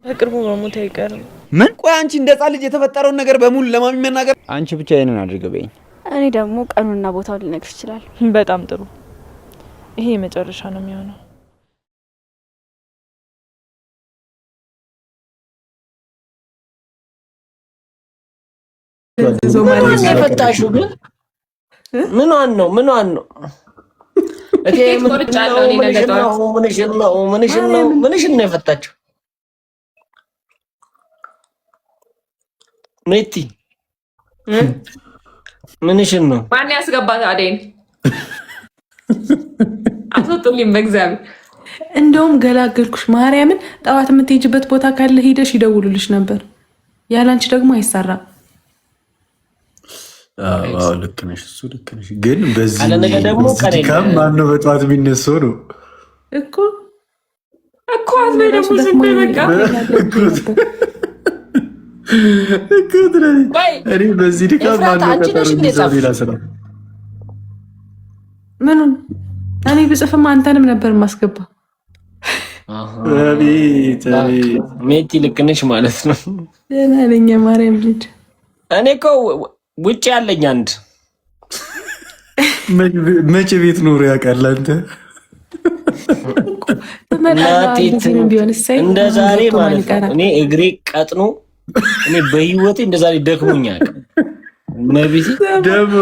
በቅርቡ መሞት አይቀርም። ምን? ቆይ አንቺ እንደ ሕፃን ልጅ የተፈጠረውን ነገር በሙሉ ለማሚ መናገር? አንቺ ብቻ ይሄንን አድርገበኝ። እኔ ደግሞ ቀኑና ቦታው ልነግርሽ ይችላል። በጣም ጥሩ። ይሄ የመጨረሻ ነው የሚሆነው። የፈታሽው ግን ምኗን ነው? ምንሽን ነው የፈታችው? ሜቲ ምንሽን ነው? ማን ያስገባት? አዴን አትወጡልኝ በእግዚአብሔር። እንደውም ገላገልኩሽ ማርያምን። ጠዋት የምትሄጅበት ቦታ ካለ ሄደሽ ይደውሉልሽ ነበር። ያላንቺ ደግሞ አይሰራም። አዎ ልክ ነሽ፣ እሱ ልክ ነሽ። ግን በዚህ ድካም ማነው በጠዋት የሚነሳው ነው እኮ አትበይ ደግሞ ዝም በይ በቃ። እኔ በዚህ ድካም ማነው ቀጠሮ የሚይዘው ሌላ ስራ? ምኑን እኔ ብጽፍም አንተንም ነበር ማስገባ። ሜቲ ልክ ነሽ ማለት ነው። ደህና ነኝ የማርያም ልጅ። እኔ እኮ ውጭ ያለኝ አንድ መቼ ቤት ኖሮ ያውቃል? አንተ እንደ ዛሬ ማለት ነው እኔ እግሬ ቀጥኖ እኔ በህይወቴ እንደ ዛሬ ደክሞኛል። መቤቴ ደግሞ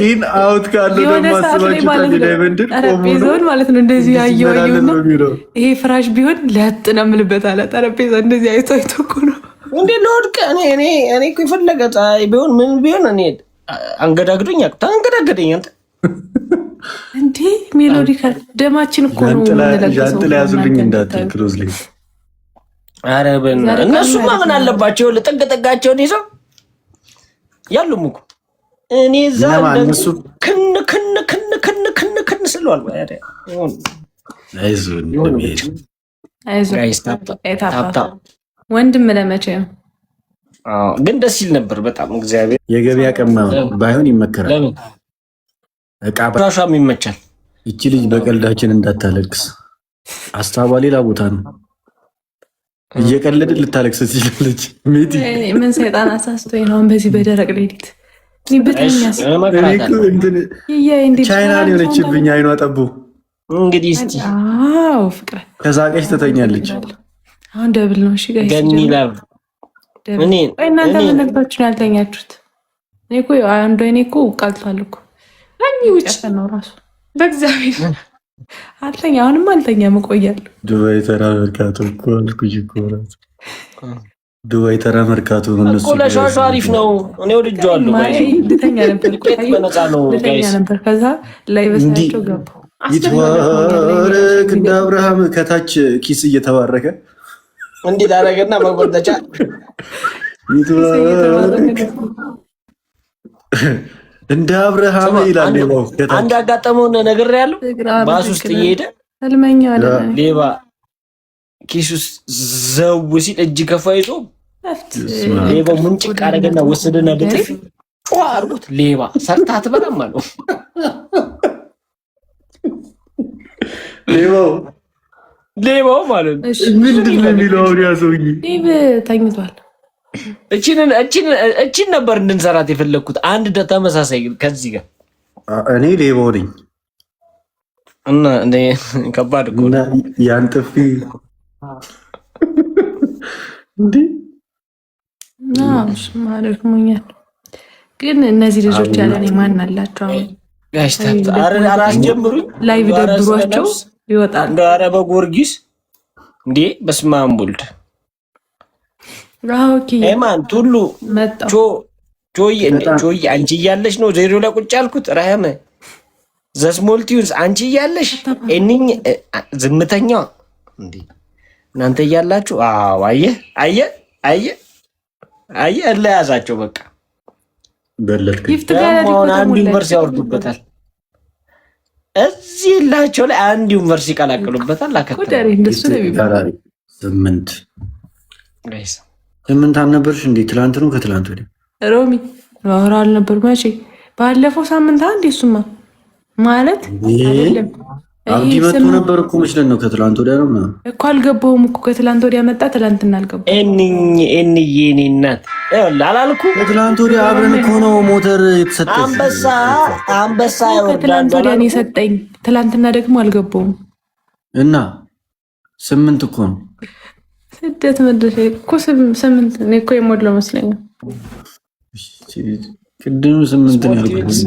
ኢን አውት ካለው ደግሞ አስባችሁ ታዲያ ጠረጴዛውን ማለት ነው እንደዚህ ያየው ነው። ይሄ ፍራሽ ቢሆን ለጥ ነው የምልበት አለ። ጠረጴዛ እንደዚህ አይቶ እኮ ነው እንዴ ለወድቀ እኔ እኮ የፈለገ ፀሐይ ቢሆን ምን ቢሆን እኔ አንገዳግዶኝ ታንገዳገደኝ። አንተ እንዴ ሜሎዲካል ደማችን እኮ ነው የምንለቀሰው። ጃንጥላ ያዙልኝ እንዳትል ክሎዝ ላይ። ኧረ እነሱማ ምን አለባቸው? ለጠገጠጋቸውን ይዘው ያሉም እኮ እኔ እዛ ክን ስለዋል። አይዞህ ወንድም ለመቼ ነው? ግን ደስ ይል ነበር በጣም እግዚአብሔር። የገበያ ቀማ ባይሆን ይመከራል። ለምን እቃ ብራሻም ይመቻል። እቺ ልጅ በቀልዳችን እንዳታለቅስ፣ አስታባ ሌላ ቦታ ነው። እየቀለድን ልታለቅስ ትችላለች። ሜቲ ምን ሰይጣን አሳስቶኝ ነው በዚህ በደረቅ ሌሊት ቻይና ሊሆነችብኝ አይኗ ጠቦ። እንግዲህ እስቲ ፍቅር ከዛቀች ትተኛለች። አሁን ደብል ነው። እሺ ጋይስ እናንተ ምን ነግራችሁ ያልተኛችሁት? እኔ እኮ አንዱ እኔ እኮ ቀልቷል እኮ ውጭ ነው ራሱ በእግዚአብሔር አልተኛ። አሁንም አልተኛም እቆያለሁ። ዱባይ ተራ መርካቶ እኮ አልኩኝ እኮ እራሱ ዱባይ ተራ መርካቶ ነው። እነሱ እኮ ለሻሹ አሪፍ ነው። እኔ ወድጄዋለሁ። ልተኛ ነበር በነፃ ነው ጋይስ ነበር። ከዛ ላይ በሳቸው ገቡ። ይትባረክ እንደ አብርሃም ከታች ኪስ እየተባረከ እንዴት አደረገና መጎተቻ ይትባረክ እንደ አብርሃም ይላል። አንድ አጋጠመውን ነግሬያለሁ። ባስ ውስጥ እየሄደ ህልመኛ አይደለ ሌባ ኪስ ውስጥ ዘው ሲል እጅ ከፋ ይዞ ሌባው ምንጭቅ አደረገና ወሰደና በጥፊ አርጉት። ሌባ ሰርታ አትበላም አለው። ሌባው ማለት ነው። ምንድን ነው የሚለው? አሁን ያ ሰውዬ ተኝቷል። እቺን ነበር እንድንሰራት የፈለግኩት። አንድ ተመሳሳይ ከዚህ ጋር እኔ ሌባው ነኝ እና እኔ ከባድ እኮ ያን ጥፊ እንዴ ማለት ሞኛል። ግን እነዚህ ልጆች ያለ እኔ ማን አላቸው? ጋይስ አራስ ጀምሩኝ ላይቭ ደብሯቸው ይወጣል። ዳረ በጊዮርጊስ እንዴ በስመ አብ ወልድ ኤማን ቱሉ ጆይ አንቺ እያለሽ ነው ዜሮ ላይ ቁጭ ያልኩት። ረህመ ዘስሞልቲውንስ አንቺ እያለሽ እኒኝ ዝምተኛ እንዴ እናንተ እያላችሁ። አዎ አየ እለያዛቸው በቃ በለልክ ደግሞ አንድ ዩኒቨርሲቲ ያወርዱበታል። እዚህ ላቸው ላይ አንድ ዩኒቨርሲቲ ይቀላቅሉበታል። አከታተል እንደሱ ነው የሚባለው። ስምንት አልነበርሽ እንዴ? ትላንት ነው ከትላንት ወዲያ ሮሚ አወራል ነበር። መቼ? ባለፈው ሳምንት አንዴ። እሱማ ማለት አይደለም አብዲ መጥቶ ነበር እኮ መስለን ነው ከትላንት ወዲያ ነው እኮ አልገባሁም እኮ ከትላንት ወዲያ መጣ ትላንትና አልገባሁም እኔ የኔ እናት አላልኩ ከትላንት ወዲያ አብረን እኮ ነው ሞተር የተሰጠኝ አንበሳ ከትላንት ወዲያ ነው የሰጠኝ ትላንትና ደግሞ አልገባሁም እና 8 እኮ ነው ስደት መድረሻ እኮ 8 እኔ እኮ የሞላው መስለኛል ቅድም 8 ነው ያልኩት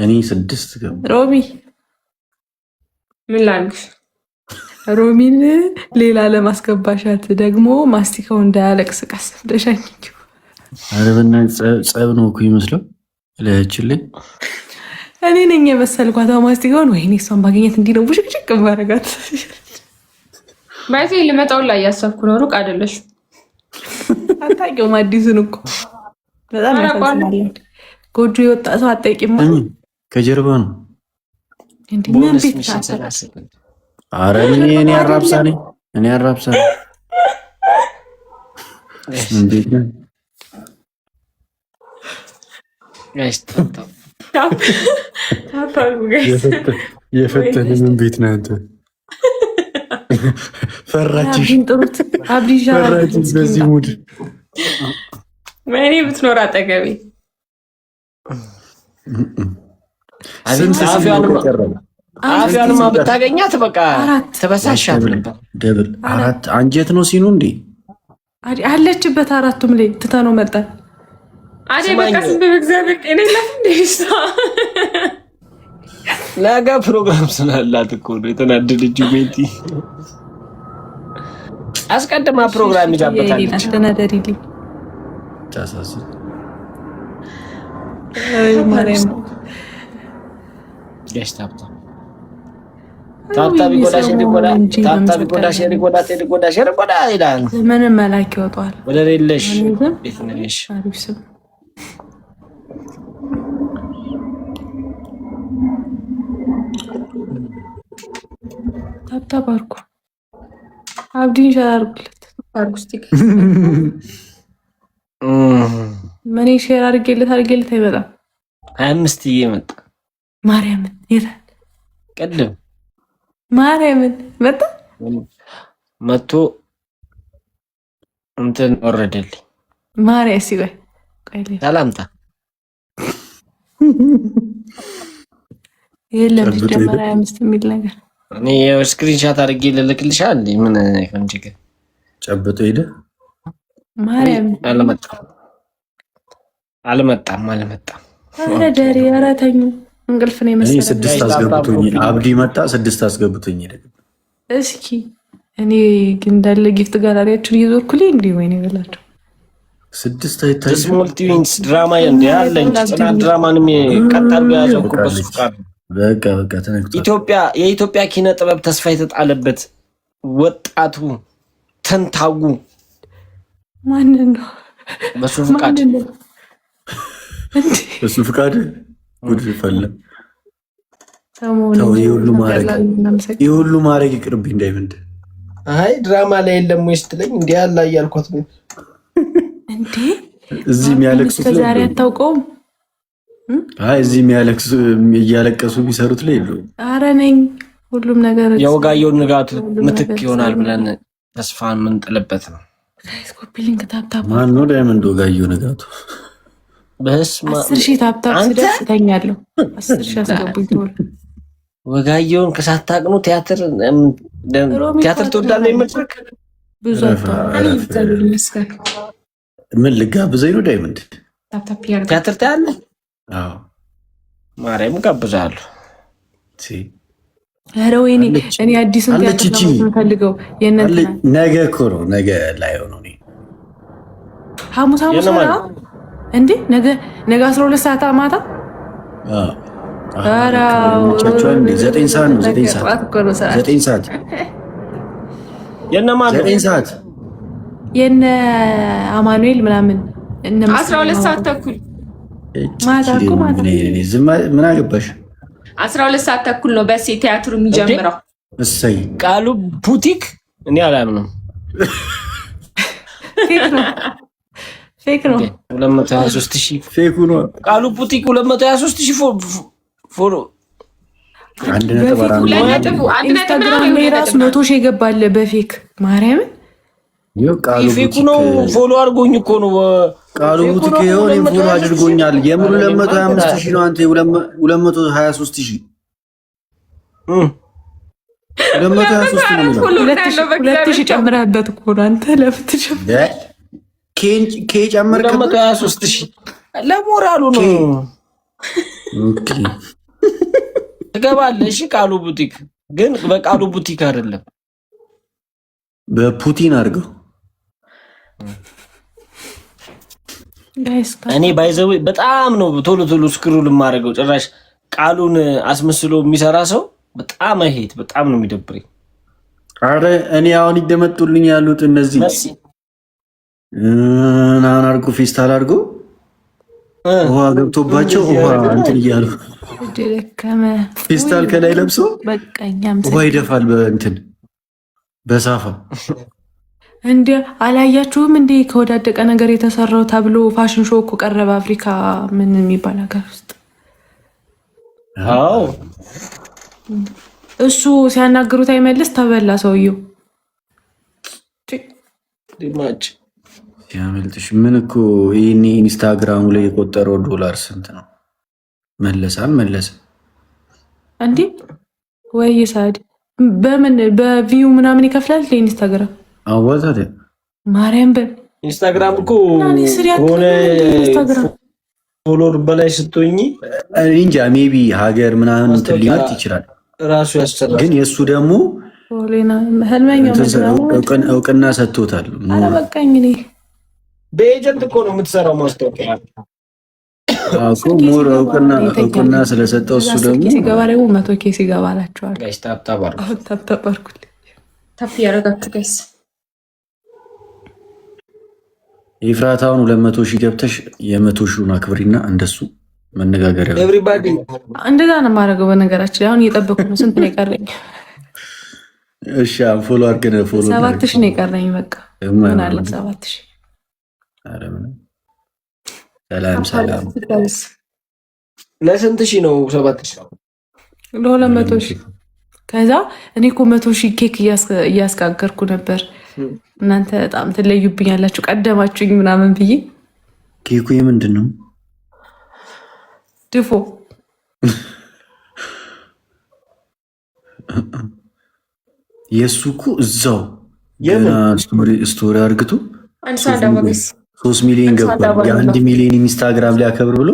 እኔ 6 ገባ ሮሚ ምን ላድርግሽ ሮሚን ሌላ ለማስገባሻት ደግሞ ማስቲካው እንዳያለቅስ ቀስ ብለሻኝው አረበና ጸብ ነው እኮ ይመስለው ለያችልኝ እኔ ነኝ የመሰልኳት ማስቲካውን ወይኔ እሷን ባገኘት እንዲህ ነው ቡሽቅጭቅ ማረጋት ባይዜ ልመጣው ላይ ያሰብኩ ነው ሩቅ አይደለሽ አታውቂውም አዲሱን እኮ በጣም ያሳዝናል ጎጆ የወጣ ሰው አጠይቂም ከጀርባ ነው እንዴ ምን ቤት አረ እኔ አራብሳኔ እንዴት ነው የፈተነ ምን ቤት ነው አንተ ፈራችሽ ጥሩት አብዲ ሻራች በዚህ ሙድ ማኔ ብትኖር አጠገቤ አፍያንማ ብታገኛት በቃ ተበሳሻት ነበር ደብል 4 አንጀት ነው ሲኑ እንዴ አለችበት አራቱም ላይ ትተነው መጣ አዴ በቃ ስንት በእግዚአብሔር ጤና የላት እንደሽ ነገ ፕሮግራም ስላላት እኮ ነው የተናደደችው ሜቲ አስቀድማ ፕሮግራም ይዛበታለች አስተናደሪልኝ ታሳስ ማርያም ገሽታብታ ታታቢ ጎዳሽ እንዲጎዳ ይላል ምንም መላክ ይወጣል ወደ ሌለሽ ቤትነሽ አሪፍም ታታባርኩ አብዲን ሸራርኩለት አርጉስቲክ ማኔ ሼር አድርጌለት አይመጣም 25 እየመጣ ማርያምን ይላል ቀደም ማርያምን መጥቶ እንትን ወረደልኝ ማርያም ሲቆይ ሰላምታ የለም ጀመራ 25 የሚል ነገር እኔ ስክሪንሻት አድርጌ ልልክልሻ እንዴ ምን ከንጅገ ጨብጦ ሄደ ማርያም አልመጣም አረ ደሪ አራተኙ እንቅልፍ ነው መሰለኝ 6 አስገብቶኝ አብዲ መጣ 6 አስገብቶኝ ሄደ እስኪ እኔ ግን እንዳለ ጊፍት ጋላሪያችን እየዞርኩልኝ እንዴ ወይኔ በላቸው 6 አይታይ ስሞል ቲቪንስ ድራማ እንደ ያለኝ ጽናት ድራማንም ቀጣል ያዘው በሱቃር በቃ ተነክቶ የኢትዮጵያ ኪነ ጥበብ ተስፋ የተጣለበት ወጣቱ ተንታጉ ማን ነው በሱ ፍቃድ ጉድ ፈለ ተው የሁሉ ማረግ ይቅርብኝ እንዳይመንድ አይ ድራማ ላይ የለም ወይስ ትለኝ እንዴ ያላ እያልኳት ነው እንዴ እዚህ የሚያለቅሱት ዛሬ አታውቀውም አይ እዚህ የሚያለቅሱ እያለቀሱ ቢሰሩት ላይ ይሉ አረ ነኝ ሁሉም ነገር የወጋየው ንጋቱ ምትክ ይሆናል ብለን ተስፋን ምን ጥልበት ነው ጋይስ ኮፒ ሊንክ ታፕታፕ ማን ነው ዳይመንድ ወጋየው ንጋቱ በስማ 10,000 ታፕታፕ ሲደርሰኛለሁ 10,000 አስገቡኝ ቶሎ ወጋየውን ከሳታቅኑ ቲያትር ተወዳለህ ይመጥርክ ብዙ ምን ልጋብዘኝ ነው ዳይመንድ ታፕታፕ ያርጋ ቲያትር ታያለ አዎ ማርያም ጋብዛለሁ ኧረ ወይኔ እኔ አዲሱን ቲያትር ነው ፈልገው የነንተ ነገ እኮ ነው ነገ ላይ ሆኖ ነው ሐሙስ ነው እንዴ ነገ 12 ሰዓት ማታ ኧረ 9 ሰዓት ነው 9 ሰዓት የነማን 9 ሰዓት የነ አማኑኤል ምናምን እነ 12 ሰዓት ተኩል ማታ እኮ ማታ ምን አገባሽ 12 ሰዓት ተኩል ነው በሴ ቲያትሩ የሚጀምረው እሰይ ቃሉ ቡቲክ እኔ አላምንም ፌክ ነው 223,000 ፌክ ነው ቃሉ ቡቲክ 223,000 ፎሎ ኢንስታግራም ላይ ራሱ 100 ሺህ የገባለ በፌክ ማርያምን ፌኩ ነው። ፎሎ አድርጎኝ እኮ ነው ቃሉ ቡቲክ የሆነ ፎሎ አድርጎኛል። የሙሉ 225 ሺህ ነው። አንተ 223 ሺህ 200 ሺህ ጨምረህበት እኮ ነው አንተ ለፍትሽ ኬ ጨመርከ 223 ሺህ ለሞራሉ ነው። ኦኬ ትገባለህ። እሺ ቃሉ ቡቲክ ግን በቃሉ ቡቲክ አይደለም በፑቲን አድርገው። እኔ ባይዘው በጣም ነው ቶሎ ስክሩል የማደርገው። ጭራሽ ቃሉን አስመስሎ የሚሰራ ሰው በጣም አይሄት በጣም ነው የሚደብረኝ። አረ እኔ አሁን ይደመጡልኝ ያሉት እነዚህ ናን አድርጎ ፌስታል አድርጎ ውሃ ገብቶባቸው ውሃ እንትን እያሉ ፌስታል ከላይ ለብሶ ውሃ ይደፋል በእንትን በሳፋ እንዴ አላያችሁም እንዴ? ከወዳደቀ ነገር የተሰራው ተብሎ ፋሽን ሾው እኮ ቀረበ አፍሪካ ምን የሚባል ሀገር ውስጥ። አዎ እሱ ሲያናግሩት አይመልስ ተበላ ሰውየው። ዲማጭ ያመልጥሽ ምን እኮ ይሄኔ ኢንስታግራሙ ላይ የቆጠረው ዶላር ስንት ነው? መለሳል መለሰ እንዴ ወይ ሳድ በምን በቪው ምናምን ይከፍላል ለኢንስታግራም አዋዛደ ማርያም ኢንስታግራም እኮ ሆነ ፎሎወር በላይ ስትሆኚ እንጃ ሜቢ ሀገር ምናምን እንትን ሊመጥ ይችላል ራሱ ያስጨላል። ግን የሱ ደግሞ እውቅና ሰጥቶታል። አለበቃኝ እኔ በኤጀንት እኮ ነው የምትሰራው ማስታወቂያ አኮ ሞር እውቅና ስለሰጠው እሱ ደግሞ ሲገባ ደግሞ 100K ሲገባላችኋል። ጋይስ ታፕ አርኩት ታፕ ያረጋግጥ ጋይስ ኤፍራታውን 200 ሺህ ገብተሽ የ100 ሺውን አክብሪና እንደሱ መነጋገሪያ ኤቭሪባዲ እንደዛ ነው የማደርገው። በነገራችን አሁን እየጠበኩ ነው። ስንት ነው የቀረኝ? እሺ ፎሎ አድርገን ፎሎ 7000 ነው የቀረኝ። በቃ ምን አለ 7000። አረ ምን ሰላም ለስንት ሺህ ነው 7000? ለ200 ሺህ። ከዛ እኔ እኮ 100 ሺህ ኬክ እያስጋገርኩ ነበር። እናንተ በጣም ትለዩብኛላችሁ ቀደማችሁኝ ምናምን ብዬ። ኬኩ ምንድን ነው? ድፎ የሱ እኮ እዛው ስቶሪ አርግቶ 3 ሚሊዮን ገባ። የ1 ሚሊዮን ኢንስታግራም ላይ አከብር ብሎ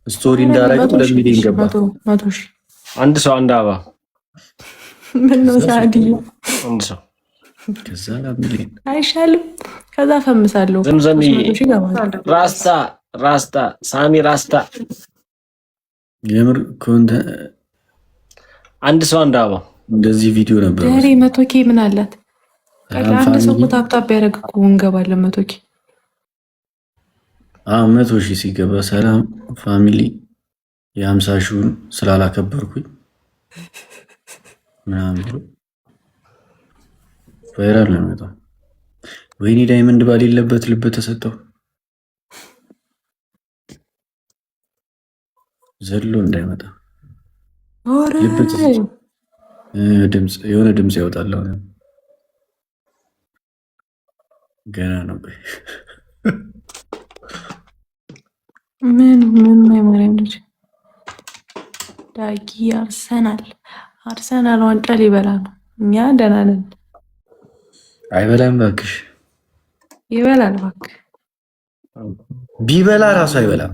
ስቶሪ እንዳረገው 2 ሚሊዮን ገባ። 100 ሺህ አንድ ሰው አንድ አባ ምን ነው ሳዲ አንድ ሰው ከዛ 2 ሚሊዮን አይሻልም? ከዛ ፈምሳለሁ። ዘምዘም ራስታ ሳሚ ራስታ የምር ኮንተ አንድ ሰው አንድ አባ እንደዚህ ቪዲዮ ነበር። ደሬ 100K ምን አላት? አንድ ሰው ታፕታፕ ያደረግ እኮ እንገባለን 100K። 100 ሺህ ሲገባ ሰላም ፋሚሊ የ50 ሺውን ስላላከበርኩኝ ምናምን ብሎ ቫይራል ነው የመጣው። ወይኔ ዳይመንድ ባሌለበት ልብ ተሰጠው ዘሎ እንዳይመጣ ድምፅ የሆነ ድምፅ ያወጣል። ገና ነው ምን ማርያም ልጅ ዳጊ አርሰናል ዋንጫ ሊበላ ነው። እኛ ደህና ነን። አይበላም እባክሽ። ይበላል እባክህ። ቢበላ ራሱ አይበላም።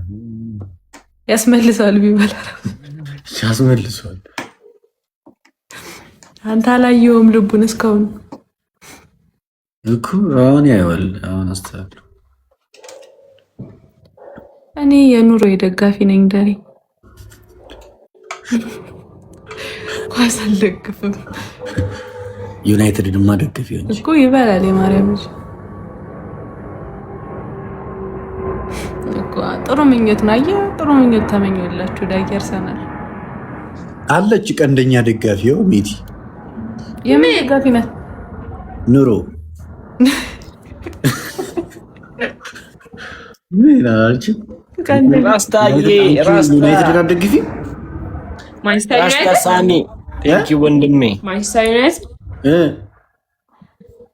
ያስመልሳል። ቢበላ ራሱ ያስመልሳል። አንተ አላየውም ልቡን እስካሁን እኮ አሁን ያየዋል። አሁን አስተካክሉ። እኔ የኑሮ ደጋፊ ነኝ። ደሬ ኳስ አልደግፍም። ዩናይትድ ድማ ደጋፊ ነኝ እኮ ይበላል። የማርያም ልጅ እኮ ጥሩ ምኞት ነው። አየህ ጥሩ ምኞት ተመኘላችሁ። ዳጊ አርሰናል አለች ቀንደኛ ደጋፊው ሚቲ የምን ደጋፊ ናት? ኑሮ ምን አልች ራስታዬ ራስታ ዩናይትድ አደግፊ ማንቸስተር ዩናይትድ አስተሳሚ ቴንኪ ወንድሜ ማንቸስተር ዩናይትድ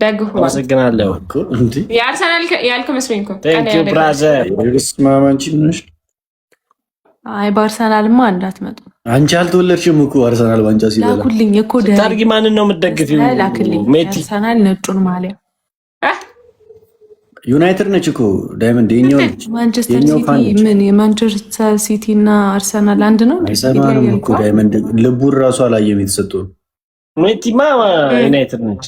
ደግፎ አመሰግናለሁ እኮ እንዴ የአርሰናል ያልከ መስሎኝ እኮ ቴንኪ ብራዘር ስማማንቺ ነሽ። አይ በአርሰናልማ እንዳትመጡ። አንቺ አልተወለድሽም እኮ አርሰናል ዋንጫ ሲበላ ላኩልኝ እኮ ታርጊ ማንን ነው የምትደግፊው? ላክልኝ ሜቲ አርሰናል ነጩን ማሊያ ዩናይትድ ነች እኮ ዳይመንድ የኛው ማንቸስተር ሲቲ ምን የማንቸስተር ሲቲ እና አርሰናል አንድ ነው። አይሰማንም እኮ ዳይመንድ ልቡን ራሱ አላየም የተሰጠው። ሜቲማ ዩናይትድ ነች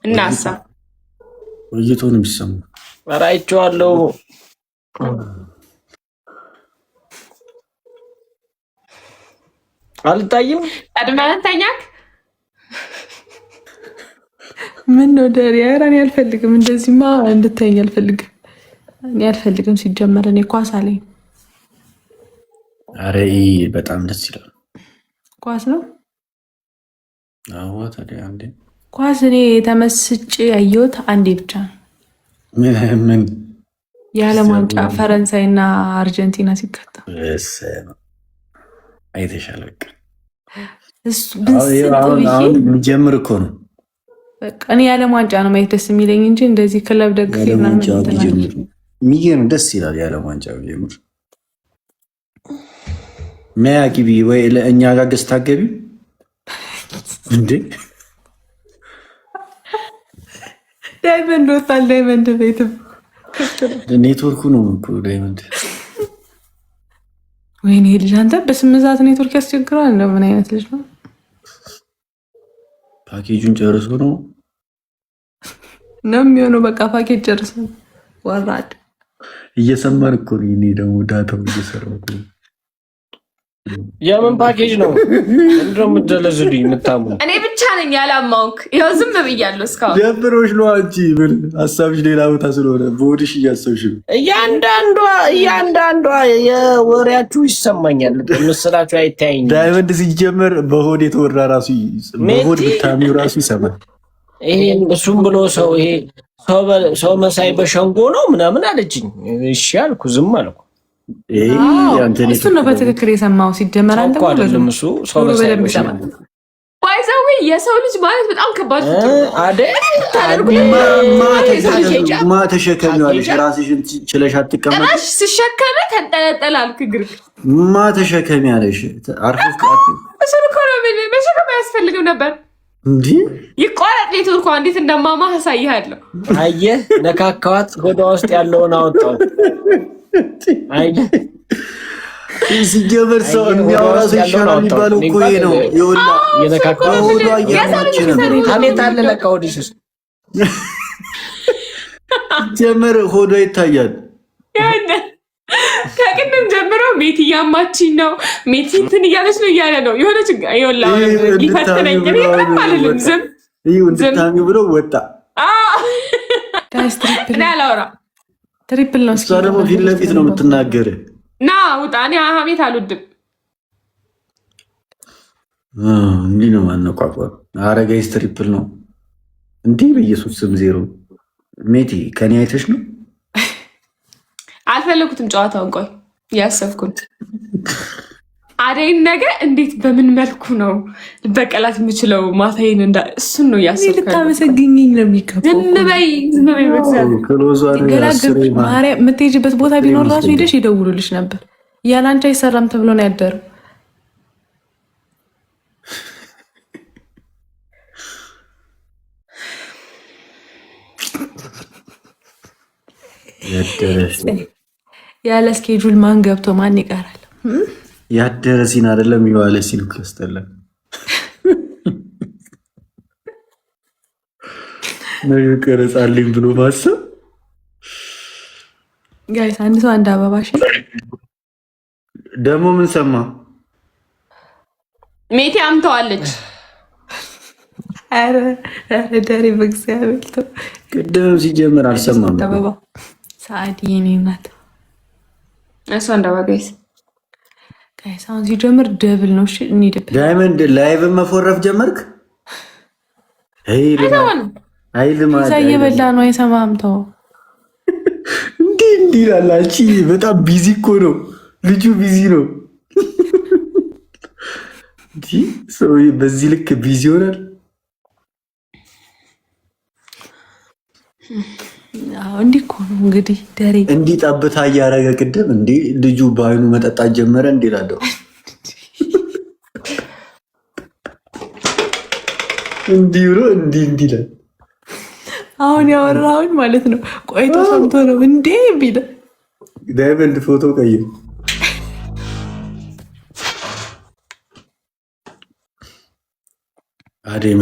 እናሳ ወይቶ ነው የሚሰማው። አራይቼዋለሁ አልታይም አድማንተኛክ ምን ነው ደሪያ እኔ አልፈልግም፣ እንደዚህማ እንድታየኝ አልፈልግም። እኔ አልፈልግም ሲጀመር እኔ ኳስ አለኝ። አረ በጣም ደስ ይላል። ኳስ ነው አዎ ታዲያ አንዴ ኳስ እኔ ተመስጬ ያየሁት አንዴ ብቻ ነው። ምን የዓለም ዋንጫ ፈረንሳይና አርጀንቲና ሲከታ አይተሻል። በቃ እሱ ብንስጥ ጀምር እኮ ነው በቃ እኔ የዓለም ዋንጫ ነው ማየት ደስ የሚለኝ እንጂ እንደዚህ ክለብ ደግፌ ምናምን ደስ ይላል። የዓለም ዋንጫ ጀምር ሚያጊቢ ወይ ለእኛ ጋር ገዝታ ገቢ እንዴ ዳይመንድ ወጣል። ዳይመንድ ቤትም ኔትወርኩ ነው እኮ ዳይመንድ። ወይኔ ልጅ አንተ በስምንት ሰዓት ኔትወርክ ያስቸግራል። ነው ምን አይነት ልጅ ነው? ፓኬጁን ጨርሶ ነው የሚሆነው። በቃ ፓኬጅ ጨርሶ ወራድ እየሰማን እኮ ነው። እኔ ደግሞ ዳታው እየሰራሁ እኮ የምን ፓኬጅ ነው እንደም ደለዝልኝ የምታሙ? እኔ ብቻ ነኝ ያላማውክ። ይኸው ዝም ብያለሁ እስካሁን። ደብሮሽ ነው አንቺ ምን ሀሳብሽ ሌላ ቦታ ስለሆነ በሆድሽ እያሰብሽ ነው። እያንዳንዷ የወሬያችሁ ይሰማኛል። ምስላችሁ አይታየኝም። ዳይመንድ ሲጀመር በሆድ የተወራ ራሱ በሆድ ብታሚው ራሱ ይሰማል። ይሄን እሱም ብሎ ሰው ይሄ ሰው መሳይ በሸንጎ ነው ምናምን አለችኝ። እሺ አልኩ፣ ዝም አልኩ። እሱ ነው በትክክል የሰማው። ሲጀመር አንተ አይደለም እሱ ሰው መሳይ ባይዘው የሰው ልጅ ማለት በጣም ከባድ አይደል? ማ ተሸከሚዋለሽ ራስሽን ችለሽ አትቀመጥ። ራሽ ሲሸከመ ተንጠለጠለ አልክ ግርክ ማ ተሸከሚያለሽ አርፈሽ እሱ እኮ ነው መሸከም አያስፈልግም ነበር እንዴ? ይቆረጥ ኔትወርኩ እንዴት እንደማማ አሳይሃለሁ። አየህ ነካካዋት ሆዷ ውስጥ ያለውን አወጣው። አየህ ሲጀመር ሰው የሚያወራ ሰው ይሻላል የሚባለው እኮ ይሄ ነው። ይኸውልህ የነካካው ሆዷ እያመች ነበር። አሜት አለ ለካ ወዲህ ሱስ ጀመር ሆዷ ይታያል። ከቅድም ጀምሮ ሜት እያማችኝ ነው፣ ሜት እንትን እያለች ነው እያለ ነው የሆነ ችግር ይኸውልህ ሊፈትነኝ ምንም አልልም። ዝም እንድታሚው ብሎ ወጣ። እኔ አላወራም። ትሪፕል ነው። እሷ ደግሞ ፊት ለፊት ነው የምትናገር። ና ውጣ። እኔ ሀሜት አልወድም። እንዲህ ነው ማነቋቋም። ኧረ ጋይስ ትሪፕል ነው እንዲህ በኢየሱስ ስም ዜሮ። ሜቲ ከኔ አይተሽ ነው? አልፈለጉትም ጨዋታውን። ቆይ እያሰብኩት አደይን ነገ እንዴት በምን መልኩ ነው በቀላት የምችለው ማታዬን እሱን ነው እያሰብኩት። ልታመሰግኝኝ ነው የሚገባው። ዝም በይ ማርያም የምትሄጂበት ቦታ ቢኖር ራሱ ሄደሽ ይደውሉልሽ ነበር። ያለ አንቺ አይሰራም ተብሎ ነው ያደረው። ያለ ስኬጁል ማን ገብቶ ማን ይቀራል? ያደረ ሲን አይደለም የዋለ ሲን እኮ ያስጠላል። ነገ ቀረጻልኝ ብሎ ማሰብ ጋይስ፣ አንድ ሰው አንድ አበባሽ ደግሞ ምን ሰማ? ሜቴ አምተዋለች። አረ ዳሪ በእግዚአብሔር ተው። ቅድም ሲጀምር አልሰማም። አበባ ሰዓት የኔ ናት። እሷ እንዳባ ጋይስ ጋይስ አሁን ሲጀምር ደብል ነው። እሺ እንሂድበት። ዳይመንድ ላይቭ መፎረፍ ጀመርክ? ይዛ እየበላ ነው። አይሰማም። ተው እንዲህ ላላቺ በጣም ቢዚ እኮ ነው ልጁ፣ ቢዚ ነው። ሰው በዚህ ልክ ቢዚ ይሆናል። እንዲህ እኮ ነው እንግዲህ ደሬ እንዲህ ጠብታ እያደረገ ቅድም እንዴ ልጁ በአይኑ መጠጣት ጀመረ እንዴ ላለው እንዲህ ብሎ እንዲህ ይላል። አሁን ያወራውን ማለት ነው። ቆይቶ ሰምቶ ነው እንዴ ቢለ ዳይመንድ ፎቶ ቀይር። አደይ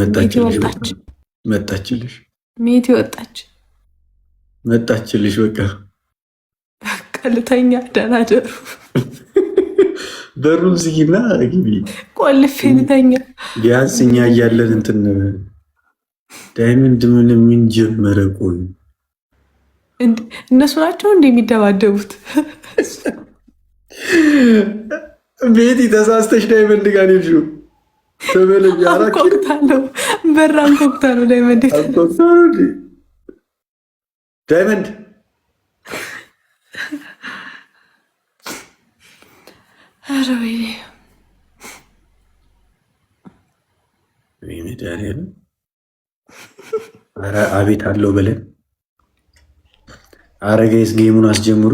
መጣችልሽ። ሜቲ ወጣች መጣችልሽ። በቃ ቀልተኛ ደህና ደሩ። በሩን ዝጊና ግቢ። ቆልፌ ልተኛ። ቢያንስ እኛ እያለን እንትን ዳይመንድ ምን ጀመረ? ቆይ እነሱ ናቸው እንደ የሚደባደቡት። ቤቲ ተሳስተሽ ዳይመንድ ጋር ሄድሽ። አንኮክታለሁ፣ በር አንኮክታለሁ። ዳይመንድ ዳይመንድ ኧረ ወይኔ ኧረ አቤት አለው በለን። ኧረ ጋይስ ጌሙን አስጀምሩ።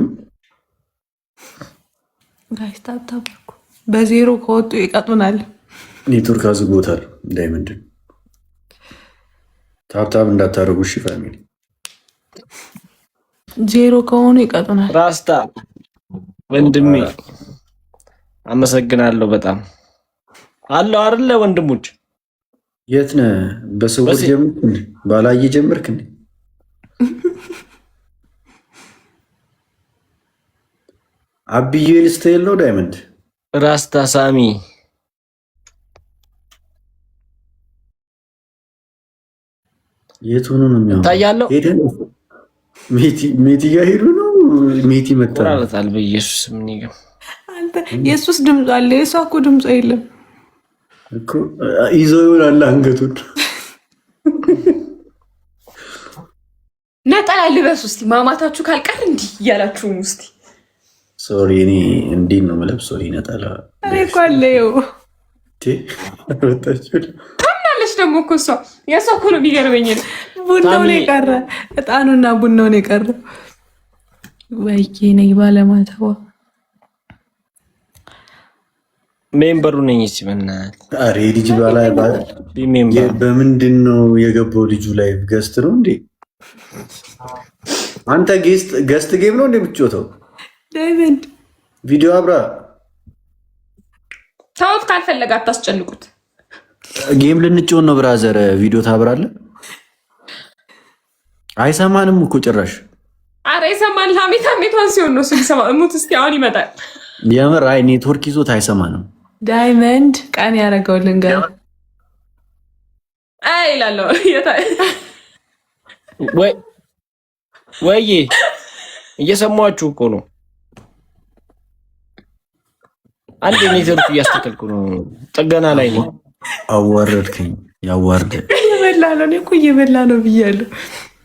ጋይስ ታብታብኩ በዜሮ ከወጡ ይቀጡናል። ኔትወርክ አዝጎታል። ዳይመንድ ታብታብ እንዳታደርጉ እሺ ፋሚሊ። ዜሮ ከሆኑ ይቀጡናል። ራስታ ወንድሜ አመሰግናለሁ በጣም አለው አይደለ ወንድሞች። የት ነህ? በስውር ጀምርክ እንዴ? ባላየ ጀምርክ እንዴ? አብዬ ልስተይል ነው ዳይመንድ ራስታ ሳሚ የት ሆኖ ነው የሚያወራው? ታያለው። ሜቲ ጋር ሄዱ ነው። ሜቲ መጣ ቁራረታል። በኢየሱስ ምን ይገም አንተ የሱስ ድምጽ አለ። የሷ እኮ ድምጽ የለም እኮ ይዞ ይሆናል አንገቱን። ነጠላ ልበስ ውስጥ ማማታችሁ ካልቀር እንዲህ እያላችሁ ውስጥ ሶሪ እኔ እንዲህ ነው የምለብሰው። ነጠላ እኔ እኮ አለየው ታምናለች ደግሞ እኮ እሷ የእሷ እኮ ነው የሚገርመኝ። ቡናው ነው የቀረ፣ እጣኑና ቡናው ነው የቀረ። ወይዬ ነኝ ባለማተዋ ሜምበሩ ነኝ። እሺ በእናትህ ኧረ ልጅ በምንድን ነው የገባው? ልጁ ላይ ገስት ነው እንዴ? አንተ ገስት ጌም ነው እንዴ የምትጫወተው? ዳይመንድ ቪዲዮ አብራ ተውት፣ ካልፈለገ አታስጨንቁት። ጌም ልንጫወት ነው ብራዘር። ቪዲዮ ታብራለህ? አይሰማንም እኮ ጭራሽ። አረ ይሰማል። ሀሜታን ሲሆን ነው ሲሰማ እሙት። እስቲ አሁን ይመጣል። የምር አይ ኔትወርክ ይዞት አይሰማንም። ዳይመንድ ቀን ያደረገው ልንገር ይላለሁ። ወይ እየሰማችሁ እኮ ነው። አንድ ኔትወርክ እያስተካከልኩ ነው። ጥገና ላይ ነው። አዋረድከኝ። ያዋርደ እየበላ ነው። እኔ እኮ እየበላ ነው ብያለሁ።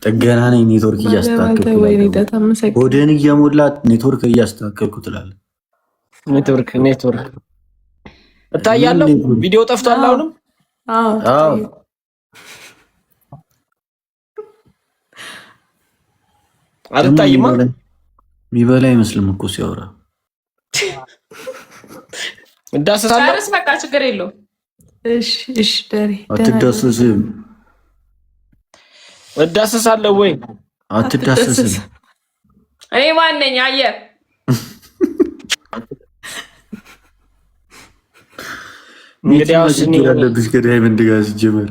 ጥገና ነኝ። ኔትወርክ እያስተካከልኩ ወደን እየሞላ ኔትወርክ እያስተካከልኩ ትላለህ። ኔትወርክ እታያለሁ። ቪዲዮ ጠፍቷል። አሁንም አዎ አልታይማ። የሚበላ አይመስልም እኮ ሲያወራ። እዳሰሳለሁ። ጨርስ በቃ ችግር የለውም። እሺ ደሬ አትዳሰስም። እዳሰሳለሁ ወይ አትዳሰስም? እኔ ማን ነኝ? አየህ እንግዲህ አውስኒ ያለብሽ ከዳይመንድ ጋር ሲጀመር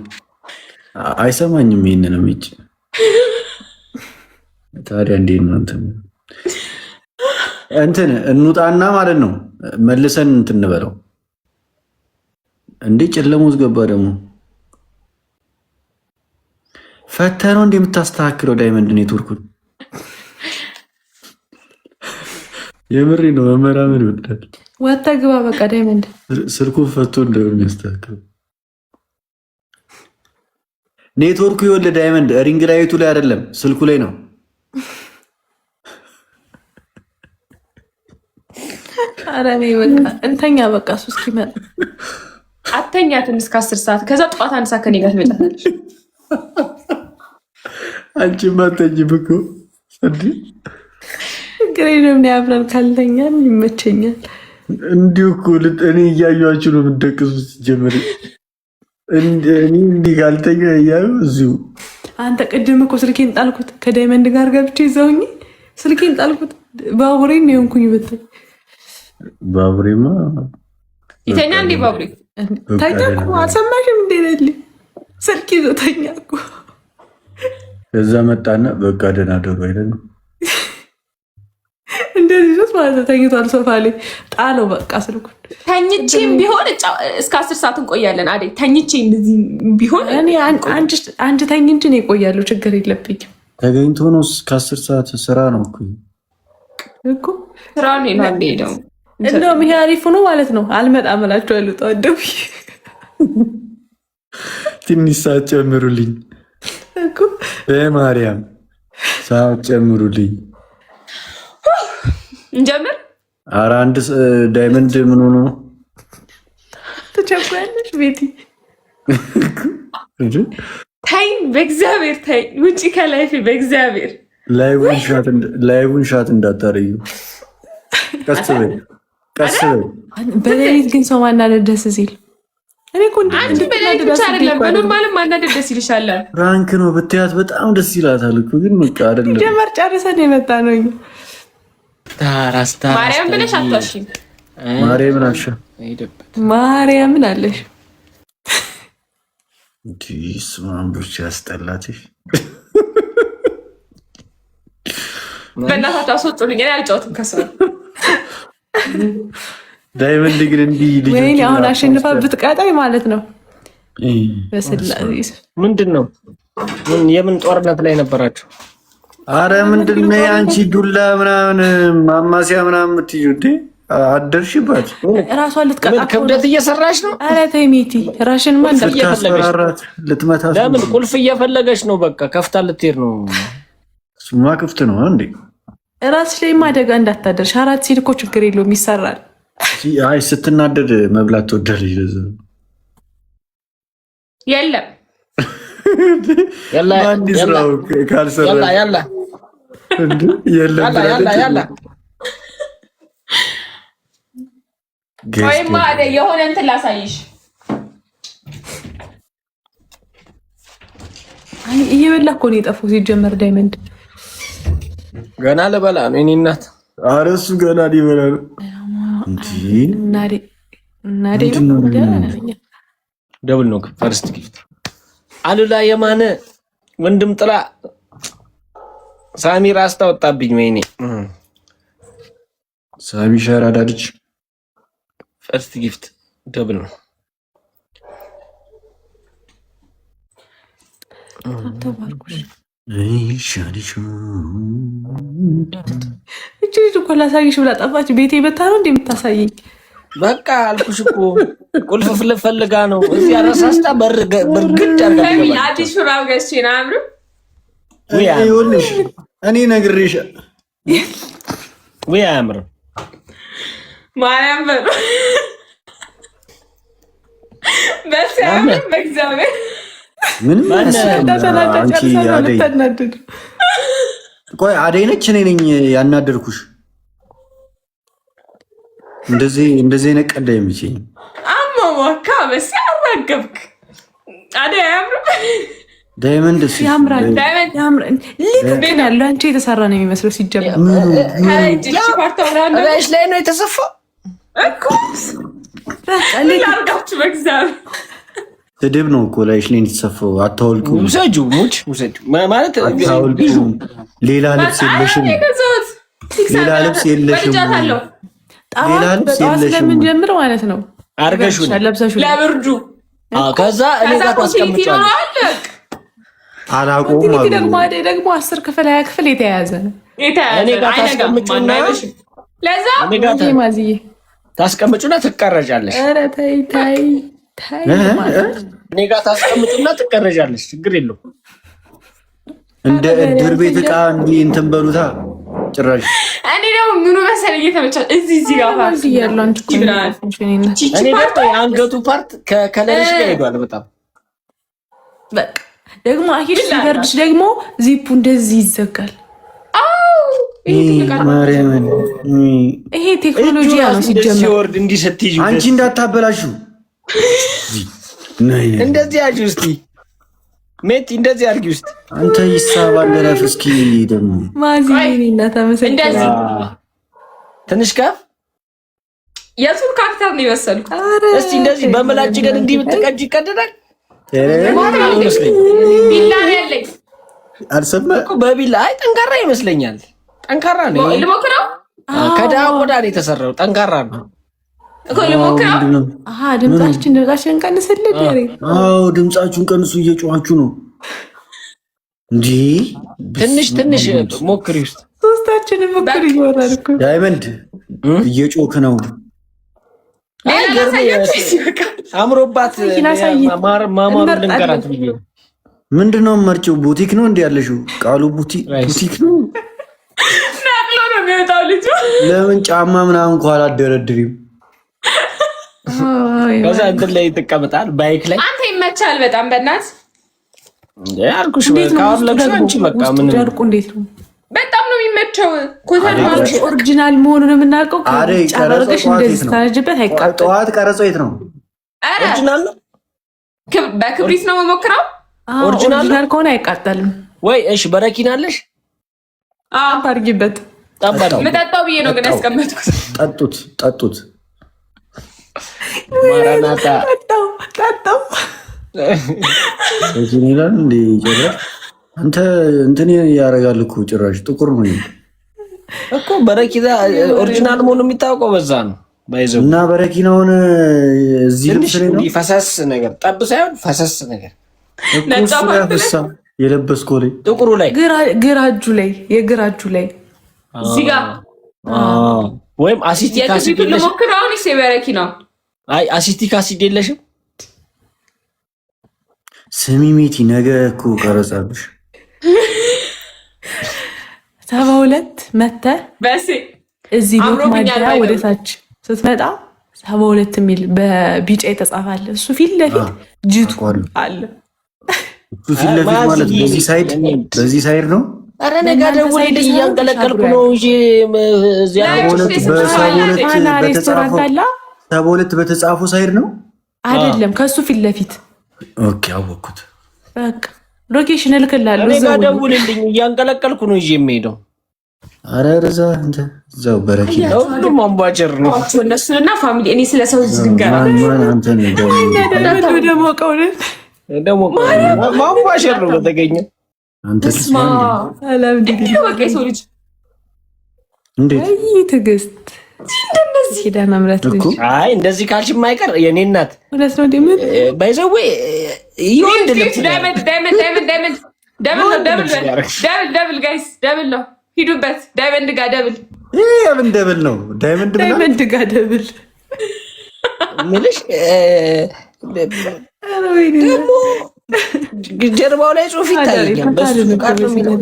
አይሰማኝም። ይሄንንም እጭ ታዲያ እንዴት ነው እንትን እንውጣና ማለት ነው መልሰን እንትን እንበለው እንዴ? ጨለማ ውስጥ ገባ ደግሞ ፈተነው እንደምታስተካክለው ዳይመንድ ኔትወርኩን። የምሬ ነው። መመራመር ይወዳል። ወጣ ግባ በቃ ዳይመንድ ስልኩን ፈቶ እንደሚያስተካክለው ኔትወርኩ ይወለ ዳይመንድ ሪንግ ላይቱ ላይ አይደለም ስልኩ ላይ ነው። ኧረ እኔ በቃ እንተኛ በቃ እሱ እስኪመጣ። አተኛትም እስከ 10 ሰዓት። ከዛ ጠዋት 1 ሰዓት ከኔ ጋር ትመጣለች። አንቺማ አትተኝም እኮ ግሬ ነው ምን ያብራል ካልተኛል ይመቸኛል። እንዲሁ እኮ እኔ እያዩአችሁ ነው የምትደቅሱት። ጀምር እኔ እንዲህ ካልተኛ እያዩ እዚሁ። አንተ ቅድም እኮ ስልኬን ጣልኩት ከዳይመንድ ጋር ገብቼ ይዘውኝ ስልኬን ጣልኩት። ባቡሬን ነው የሆንኩኝ ብታይ። ባቡሬማ ይተኛ እንዴ? ባቡሬ ተኛ እኮ አልሰማሽም እንዴ? ለሊ ስልክ ይዞ ተኛ እኮ። ከዛ መጣና በቃ ደህና ደሩ አይደል? እንደዚህ ሶስት ማለት ተኝቷል ሶፋ ላይ ጣለው። በቃ ስልኩን ተኝቼም ቢሆን እስከ 10 ሰዓት እንቆያለን። አይደል? ተኝቼ እንደዚህ ቢሆን እኔ አንቺ ተኝ እንጂ ነው እቆያለሁ። ችግር የለብኝም። ተገኝቶ ነው እስከ 10 ሰዓት ስራ ነው እኮ ስራ ነው ይላል። ሄደው እንደውም ይሄ አሪፍ ነው ማለት ነው። አልመጣም እላቸዋለሁ። ተወደው ትንሽ ሰዓት ጨምሩልኝ እኮ በማርያም ሰዓት ጨምሩልኝ። እንጀምር። ኧረ አንድ ዳይመንድ ምን ሆኖ ተቸኩያለሽ ቤቲ? ተይኝ በእግዚአብሔር ተይኝ። ውጪ ከላይፌ በእግዚአብሔር። ላይቡን ሻት እንዳታረዩ። ቀስ በይ ቀስ በይ። በሌሊት ግን ሰው ማናደድ ደስ ሲል እኔ እኮ አንቺ በሌሊት ብቻ አይደለም በኖርማልም ማናደድ ደስ ይልሻል። ራንክ ነው ብትያት በጣም ደስ ይላታል እኮ ግን በቃ አይደለም። ጀመር ጨርሰን የመጣ ነው። ማርያም ብለሽ አትዋሺም። ማርያምን አልሻ ማርያምን አለሽ ዲስ ማንቡሽ ያስጠላትሽ። በእናታችሁ አስወጡልኝ። እኔ አልጫወትም ከስራ። ዳይመንድ ግን እንዲህ ልጅ ወይኔ አሁን አሸንፋ ብትቀጣይ ማለት ነው። በስላሴ ምንድን ነው? የምን ጦርነት ላይ ነበራችሁ? አረ ምንድን ነው አንቺ ዱላ ምናምን ማማሲያ ምናምን የምትይው እንዴ? አደርሽባት እራሷን ልትቀጣ ክብደት እየሰራች ነው። አረ ተይ ሚቲ ራሽን ማን ልታስፈራራት ልትመታ። ለምን ቁልፍ እየፈለገች ነው? በቃ ከፍታ ልትሄድ ነው። እሱማ ክፍት ነው እንዴ? ራስሽ ላይ አደጋ እንዳታደርሽ። አራት ሲል እኮ ችግር የለውም ይሰራል። አይ ስትናደድ መብላት ትወዳለች። ለዛ የለም ያላ ያላ ያላ ወይማ የሆነ እንትን ላሳይሽ። አይ እየበላ እኮ ነው የጠፋው። ሲጀመር ዳይመንድ ገና ልበላ ነው የእኔ እናት። ኧረ እሱ ገና ሊበላ ነው እንጂ ናዴ ደብል ነው። ፈርስት ጊፍት አሉላ የማነ ወንድም ጥላ ሳሚራ አስታወጣብኝ። ወይኔ ሳሚ ሸራዳ ልጅ ፈርስት ጊፍት ደብል ነው። እቺ ልጅ እኮ ላሳይሽ ብላ ጠፋች። ቤቴ በታ ነው እንደምታሳየኝ። በቃ አልኩሽ እኮ ቁልፍ ፈልጋ ነው። እዚህ አረሳስታ በርግድ አርጋ አዲስ ሹራብ ገዝቼ ነው አምሩ ይኸውልሽ እኔ ነግሬሽ ወይ አያምርም። ማርያም በሩ በሲያምር በእግዚአብሔር ምን ቆይ አደይ ነች እኔ ነኝ ያናደርኩሽ? እንደዚህ አይነት ቀልድ አይመቸኝ። አማዋካ በስ ያራገብክ አደይ አያምርም። ዳይመንድ ያምራል። ዳይመንድ ሊክ ያለው አንቺ የተሰራ ነው የሚመስለው። ሲጀመር ራሽ ላይ ነው የተሰፋው እኮ አርጋችሁ በእግዚአብሔር ስድብ ነው እኮ ላይሽ ላይ የተሰፋው። አታወልቁ ውሰጁ ሙች ውሰጁ ማለት አታወልቁ። ሌላ ልብስ የለሽም፣ ሌላ ልብስ የለሽም፣ ሌላ ልብስ የለሽም። ለምን ጀምር ማለት ነው አርገሹ ለብርዱ ከዛ እኔ ጋር ታስቀምጫለሽ። አላቆም ደግሞ 10 ክፍል 20 ክፍል የተያያዘ ነው። እኔ ጋር ታስቀምጪና ለዛ ማዝዬ ታስቀምጪና ትቀረጫለሽ። ኧረ ተይ ተይ ተይ እኔ ጋር ታስቀምጪና ትቀረጫለሽ። ችግር የለውም። እንደ እድር ቤት ዕቃ እንዲህ እንትን በሉታ ጭራሽ እኔ ደግሞ ምኑ መሰለኝ እየተመቻል እዚህ ጋር ፓርት ያለው አንቺ እኮ እኔ ደግሞ የአንገቱ ፓርት ከከለርሽ ጋር ሄዷል በጣም በቃ ደግሞ አሂር ሲበርድሽ ደግሞ ዚፑ እንደዚህ ይዘጋል። ማርያምን ይሄ ቴክኖሎጂ ነው ሲጀመር። ሲወርድ እንዲህ ስትይዙ አንቺ እንዳታበላሹ እንደዚህ ያጂ ውስጥ ሜት እንደዚህ አድርጊ ውስጥ አንተ ይሳባል ለራፍ እስኪ ደግሞ ማዚ እና ተመሰከረ ትንሽ ከፍ የቱርክ አክተር ነው የመሰልኩ። እስቲ እንደዚህ በመላጭ ግን እንዲህ ብትቀጅ ይቀደዳል። ቢላ ያለኝ አልሰማህ እኮ በቢላ አይ ጠንካራ ይመስለኛል። ጠንካራ ነው። ልሞክረው። ከዳህ ቆዳ ነው የተሰራው። ጠንካራ ነው እኮ ልሞክረው። ድምጻችን ቀንስልን ደሬ። አዎ ድምጻችሁን ቀንሱ፣ እየጮኻችሁ ነው እንጂ ትንሽ ሞክሪ ውስጥ ሶስታችንም ሞክሪ ይወራል እኮ ዳይመንድ እየጮክ ነው። አምሮባት ማማሩ ልንገራት ብዬ ምንድነው መርጬው? ቡቲክ ነው እንዴ ያለሽው? ቃሉ ቡቲክ ነው ናቅሎ ነው የሚወጣው ልጁ። ለምን ጫማ ምናምን እንኳን አላደረድሪም? ከዛ እንትን ላይ ትቀመጣል ባይክ ላይ። አንተ ይመቻል በጣም በእናት ያልኩሽ ካሁን ለቅሶ አንቺ በቃ ምን ጨርቁ እንዴት ነው? በጣም ነው የሚመቸው። ኮተር ማለት ኦሪጂናል መሆኑን የምናውቀው ከጫረገሽ እንደዚህ ታነጅበት አይቃጠል። ጠዋት ቀረጾ የት ነው? ኦሪጂናል ነው። በክብሪት ነው መሞክረው። ኦሪጂናል ከሆነ አይቃጠልም ወይ? እሺ በረኪና አለሽ? አዎ አድርጊበት። መጠጣው ብዬ ነው ግን ያስቀመጥኩት። ጠጡት ማራናታ ጠጣው እዚህ ይላል እንዴ ጭራሽ። አንተ እንትን ያደርጋል እኮ ጭራሽ ጥቁር ነው እኮ በረኪና ኦሪጂናል መሆኑ የሚታወቀው በዛ ነው። ባይዘው እና በረኪናውን እዚህ ልብስ ላይ ነው ፈሰስ ነገር ጠብ ሳይሆን ፈሰስ ነገር እኮ ያፈሳ የለበስከው ላይ ጥቁሩ ላይ ግራ እጁ ላይ የግራ እጁ ላይ እዚህ ጋር ወይም አሲቲክ አሲድ የለሽም? ለሞክረው ነው በረኪና። አይ አሲቲክ አሲድ የለሽም? ስሚ ሚቲ ነገ እኮ ቀረጻብሽ 72 መተህ በሲ እዚህ ነው ማዲያ ወደ ታች ስትመጣ 72 የሚል በቢጫ የተጻፋለ እሱ ፊት ለፊት ጅቱ አለ። እሱ ፊት ለፊት ማለት በዚህ ሳይድ ነው። አረ ነገ ደውልልኝ እያንቀለቀልኩ ነው እንጂ እዚያ በ72 በተጻፈው ሳይድ ነው አይደለም፣ ከሱ ፊት ለፊት። ኦኬ አወኩት። በቃ ሎኬሽን እልክልሃለሁ። ነገ ደውልልኝ እያንቀለቀልኩ ነው እንጂ የምሄደው። አረ ረዛ እንተ እዛው በረኪና ሁሉም አምባቸር ነው እነሱንና ፋሚሊ። እኔ ስለሰው ዝንገራ ማን አንተ ነው ደግሞ ማምባቸር ነው በተገኘ አንተ ስማ አላም ዲዲ ወቄ ሰው ልጅ እንዴት ትዕግስት እንደዚህ ሄዳና ምረት ልጅ አይ እንደዚህ ካልሽ የማይቀር የኔ እናት ሁለት ነው ደም ባይዘው ይወንድ ልጅ ደብል ጋይስ ደብል ነው። ሂዱበት ዳይመንድ ጋር ደብል የምን ደብል ነው? ዳይመንድ ጋር ደብል ምልሽ ደግሞ ጀርባው ላይ ጽሑፍ ይታያል። በሱ ቃል ነው የሚለው።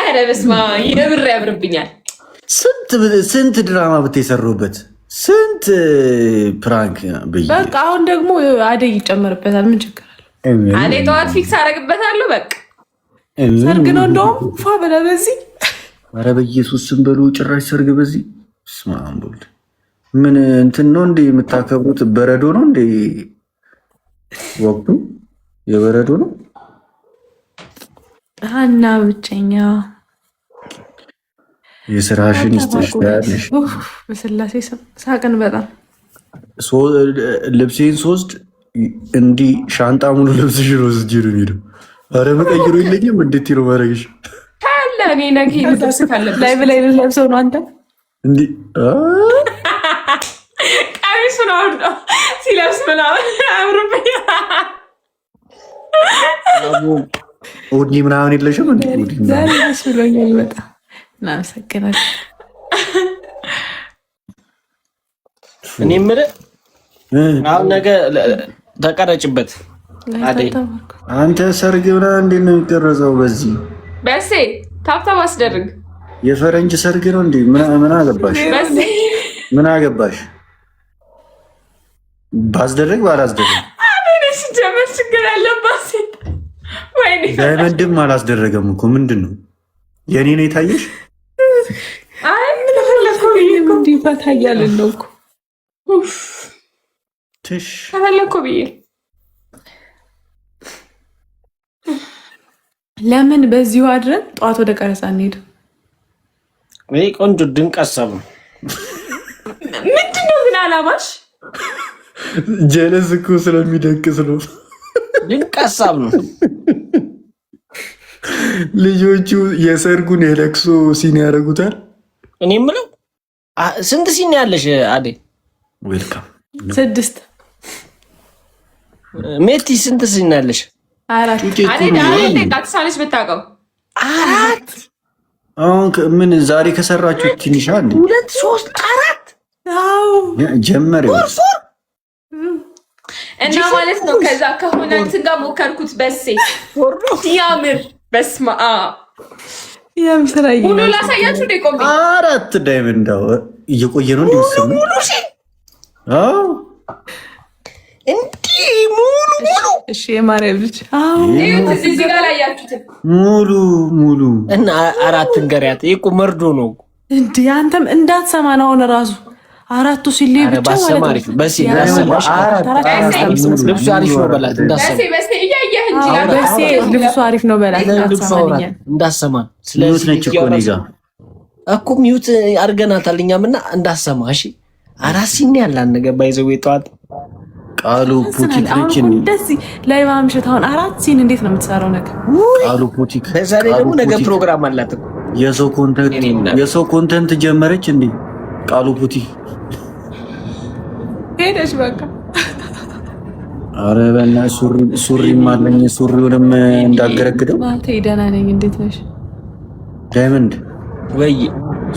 ኧረ በስመ አብ የምር ያምርብኛል። ስንት ድራማ ብትሰሩበት ስንት ፕራንክ በይ። በቃ አሁን ደግሞ አደይ ይጨመርበታል። ምን ችግር አለ? አደይ ጠዋት ፊክስ አደርግበታለሁ። በቃ ሰርግ ነው እንደውም ፏ ብለህ በዚህ። ኧረ በኢየሱስ ስም በሉ ጭራሽ ሰርግ በዚህ። ስማ አንቦል ምን እንትን ነው እንዴ የምታከብሩት? በረዶ ነው እንዴ ወቅቱ? የበረዶ ነው። ሀና ብቸኛ የስራሽን ይስጥሽ። ታያለሽ በስላሴ ሳቅን በጣም ልብሴን ስወስድ እንዲህ ሻንጣ ሙሉ ልብስሽን ወስጄ ነው የምሄደው። ኧረ መቀይሮ የለኝም እንዴት ነው ማድረግሽ? ካለ እኔ ነገ ልብስ ካለብሽ ላይ ብላይ ለብሰው ነው አንተ እንዲህ ቀሚሱን አውርዶ ሲለብስ ምናምን አምሮብኝ ኦዲ ምናምን የለሽም እንዴ? ዛሬ ደስ ብሎኛል በጣም እናመሰግናለን። እኔ የምልህ አሁን ነገ ተቀረጭበት አደይ። አንተ ሰርግ ምናምን እንዴት ነው የሚቀረጸው? በዚህ በሴ ታብታብ አስደርግ። የፈረንጅ ሰርግ ነው እንዴ? ምን አገባሽ? ምን አገባሽ? ባስደረግ ባላስደረግ አሬሽ ጀመር ችግር አለባት ሴት ወይኔ ዳይመንድም አላስደረገም እኮ ምንድን ነው የኔ ነው የታየሽ? አይ ምን ፈለኩ እንዲህ ፈታያልን ነው እኮ ትሽ ፈለኩ ብዬ ለምን በዚሁ አድረን ጠዋት ወደ ቀረጻ እንሄድ? ወይ ቆንጆ ድንቅ ሀሳብ ነው። ምንድነው ግን አላማሽ? ጀለስ እኮ ስለሚደቅስ ነው። ድንቅ ሀሳብ ነው። ልጆቹ የሰርጉን የለቅሶ ሲን ያደርጉታል። እኔ የምለው ስንት ሲን ያለሽ አዴ? ዌልካም 6 ሜቲ ስንት ሲን ያለሽ? 4 አዴ ቃክሳለሽ ብታውቀው 4 አሁን ምን ዛሬ ከሰራችሁ ትንሽ አንድ 2 3 4 አው ጀመረ እና ማለት ነው። ከዛ ከሆነ እንትን ጋር ሞከርኩት በሴ ያምር በስማ ያምስራይ ሁሉ ላሳያችሁ ነው። ቆም 4 ዳይመንድ እየቆየ ነው እንዲወሰኑ አዎ እንዲ ሙሉ እሺ የማርያም ልጅ አው እዚህ ጋር ላይ ያያችሁት ሙሉ እና 4 እንገሪያት እኮ መርዶ ነው እንዴ አንተም እንዳትሰማ ነው አሁን ራሱ 4ቱ ሲል ብቻ ማለት ነው። በሲ ልብሱ አሪፍ ነው በላት እንዳሰማ በሴ እያየህ እንጂ በሴ ልብሱ አሪፍ ነው በላት እንዳሰማ ስለዚህ ነች እኮ ነጋ እኮ ሚውት አድርገናታል እኛምና እንዳሰማ እሺ 4 ሲን ያላን ነገር ባይዘው የጠዋት ቃሉ ፑቲክ ነች እንደዚህ ላይ ማምሸት አሁን 4 ሲን እንዴት ነው የምትሰራው ነገር? ቃሉ ፑቲክ በዛሬ ደግሞ ነገ ፕሮግራም አላት እኮ የሰው ኮንተንት ጀመረች እንዴ? ቃሉ ፑቲክ ሄደሽ በቃ አረ በእና ሱሪ ማለኝ ሱሪውንም እንዳገረግደው ማታ ደህና ነኝ። እንዴት ነሽ ዳይመንድ? ወይ